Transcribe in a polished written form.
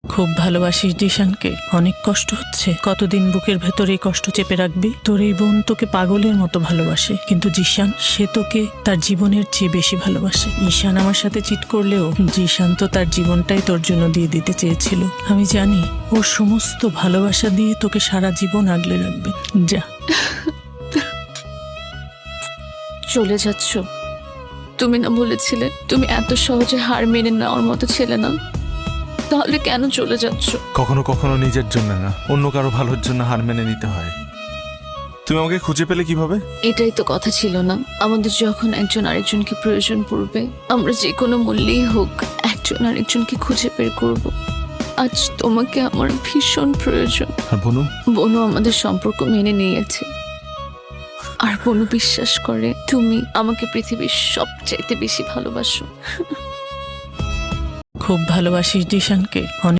খুব ভালোবাসিস দিশানকে, অনেক কষ্ট হচ্ছে, কতদিন বুকের ভেতরে এই কষ্ট চেপে রাখবি? তোর এই বোন তোকে পাগলের মতো ভালোবাসে, কিন্তু জিশান সে তোকে তার জীবনের চেয়ে বেশি ভালোবাসে। ঈশান আমার সাথে চিট করলেও জিশান তো তার জীবনটাই তোর জন্য দিয়ে দিতে চেয়েছিল। আমি জানি ওর সমস্ত ভালোবাসা দিয়ে তোকে সারা জীবন আগলে রাখবে। যা। চলে যাচ্ছ? তুমি না বলেছিলে তুমি এত সহজে হার মেনে নেওয়ার মতো ছেলে না? তাহলে কেন চলে যাচ্ছ? কখনো কখনো নিজের জন্য না, অন্য কারো ভালোর জন্য হার মেনে নিতে হয়। তুমি আমাকে খুঁজে পেলে কিভাবে? এটাই তো কথা ছিল না? আমাদের যখন একজন আরেকজনকে প্রয়োজন পড়বে, আমরা যে কোনো মূল্যেই হোক একজন আরেকজনকে খুঁজে বের করব। আজ তোমাকে আমার ভীষণ প্রয়োজন। আর বনু? বনু আমাদের সম্পর্ক মেনে নিয়েছে, আর বনু বিশ্বাস করে তুমি আমাকে পৃথিবীর সবচাইতে বেশি ভালোবাসো। খুব ভালোবাসিস দিশানকে, অনেক